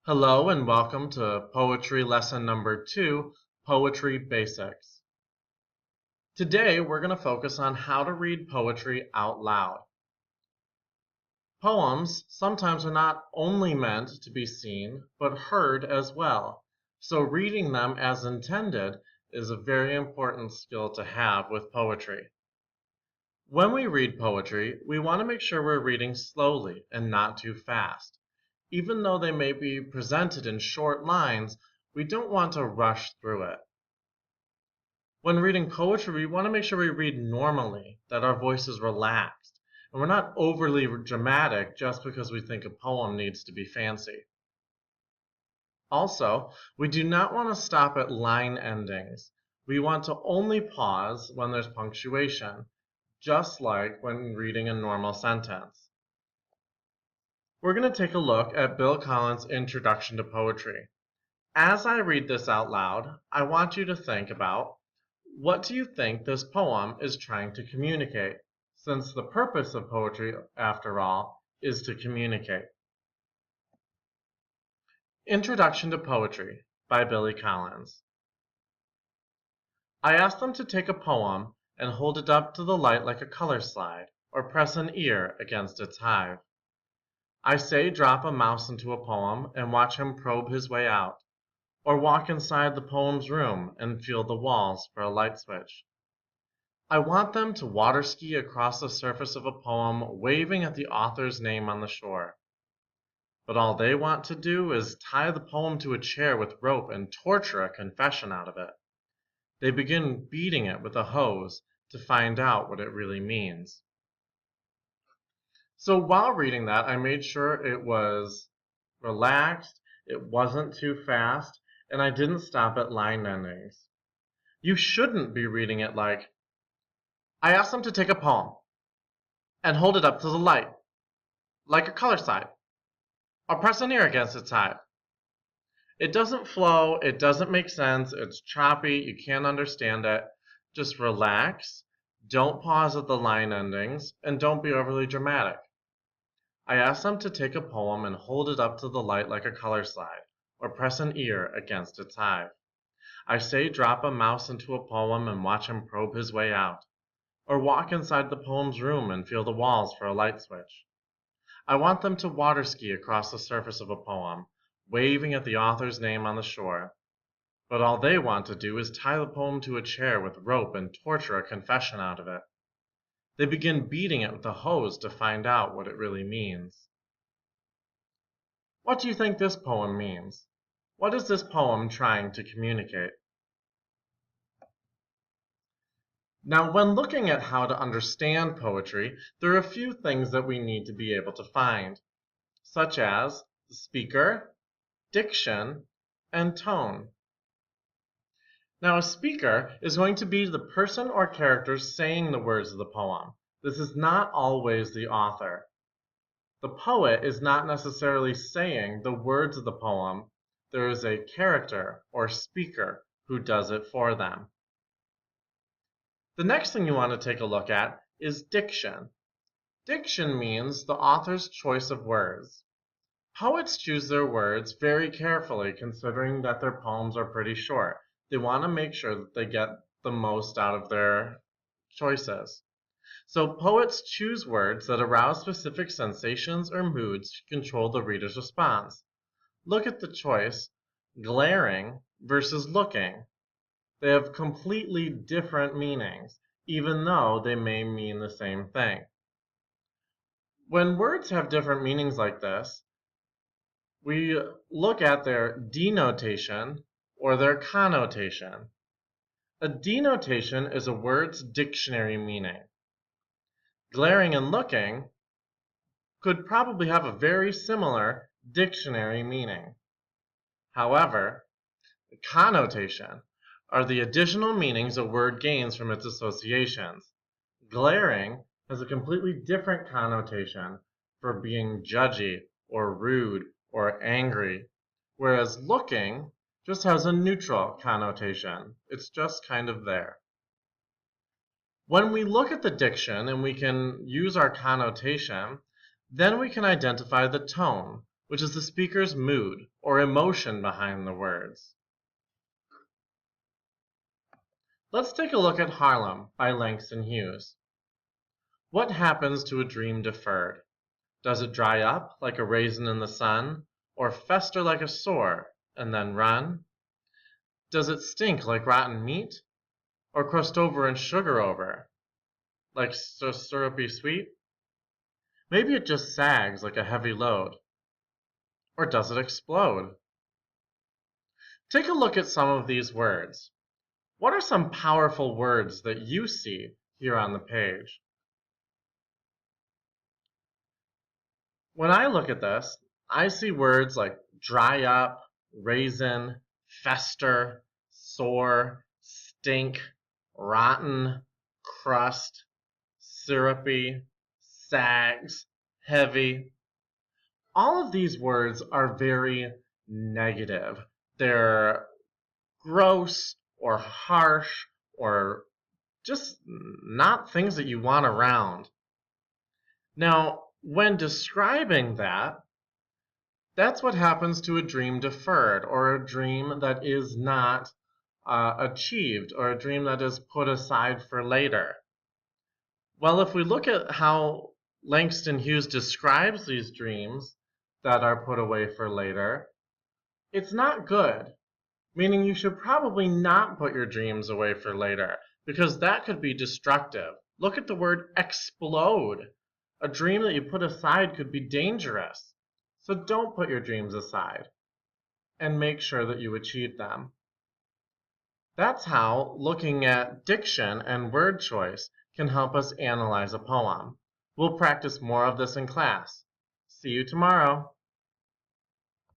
Hello and welcome to Poetry Lesson Number 2, Poetry Basics. Today we're going to focus on how to read poetry out loud. Poems sometimes are not only meant to be seen, but heard as well. So reading them as intended is a very important skill to have with poetry. When we read poetry, we want to make sure we're reading slowly and not too fast. Even though they may be presented in short lines, we don't want to rush through it. When reading poetry, we want to make sure we read normally, that our voice is relaxed, and we're not overly dramatic just because we think a poem needs to be fancy. Also, we do not want to stop at line endings. We want to only pause when there's punctuation, just like when reading a normal sentence. We're going to take a look at Bill Collins' Introduction to Poetry. As I read this out loud, I want you to think about, what do you think this poem is trying to communicate? Since the purpose of poetry, after all, is to communicate. Introduction to Poetry by Billy Collins. I asked them to take a poem and hold it up to the light like a color slide, or press an ear against its hive. I say drop a mouse into a poem and watch him probe his way out, or walk inside the poem's room and feel the walls for a light switch. I want them to water ski across the surface of a poem, waving at the author's name on the shore. But all they want to do is tie the poem to a chair with rope and torture a confession out of it. They begin beating it with a hose to find out what it really means. So while reading that, I made sure it was relaxed, it wasn't too fast, and I didn't stop at line endings. You shouldn't be reading it like, I asked them to take a poem and hold it up to the light, like a color slide, or press an ear against its hive. It doesn't flow, it doesn't make sense, it's choppy, you can't understand it. Just relax, don't pause at the line endings, and don't be overly dramatic. I asked them to take a poem and hold it up to the light like a color slide, or press an ear against its hive. I say drop a mouse into a poem and watch him probe his way out, or walk inside the poem's room and feel the walls for a light switch. I want them to water ski across the surface of a poem, waving at the author's name on the shore. But all they want to do is tie the poem to a chair with rope and torture a confession out of it. They begin beating it with a hose to find out what it really means. What do you think this poem means? What is this poem trying to communicate? Now, when looking at how to understand poetry, there are a few things that we need to be able to find, such as the speaker, diction, and tone. Now, a speaker is going to be the person or character saying the words of the poem. This is not always the author. The poet is not necessarily saying the words of the poem. There is a character or speaker who does it for them. The next thing you want to take a look at is diction. Diction means the author's choice of words. Poets choose their words very carefully, considering that their poems are pretty short. They want to make sure that they get the most out of their choices. So poets choose words that arouse specific sensations or moods to control the reader's response. Look at the choice, glaring versus looking. They have completely different meanings, even though they may mean the same thing. When words have different meanings like this, we look at their denotation or their connotation. A denotation is a word's dictionary meaning. Glaring and looking could probably have a very similar dictionary meaning. However, the connotation are the additional meanings a word gains from its associations. Glaring has a completely different connotation for being judgy or rude or angry, whereas looking just has a neutral connotation. It's just kind of there. When we look at the diction and we can use our connotation, then we can identify the tone. which is the speaker's mood or emotion behind the words. Let's take a look at Haarlem by Langston Hughes. What happens to a dream deferred? Does it dry up like a raisin in the sun, or fester like a sore and then run? Does it stink like rotten meat, or crust over and sugar over, like syrupy sweet? Maybe it just sags like a heavy load. Or does it explode? Take a look at some of these words. What are some powerful words that you see here on the page? When I look at this, I see words like dry up, raisin, fester, sore, stink, rotten, crust, syrupy, sags, heavy. All of these words are very negative. They're gross or harsh or just not things that you want around. Now, when describing that, that's what happens to a dream deferred, or a dream that is not achieved, or a dream that is put aside for later. Well, if we look at how Langston Hughes describes these dreams that are put away for later, it's not good. Meaning you should probably not put your dreams away for later, because that could be destructive. Look at the word explode. A dream that you put aside could be dangerous. So don't put your dreams aside, and make sure that you achieve them. That's how looking at diction and word choice can help us analyze a poem. We'll practice more of this in class. See you tomorrow.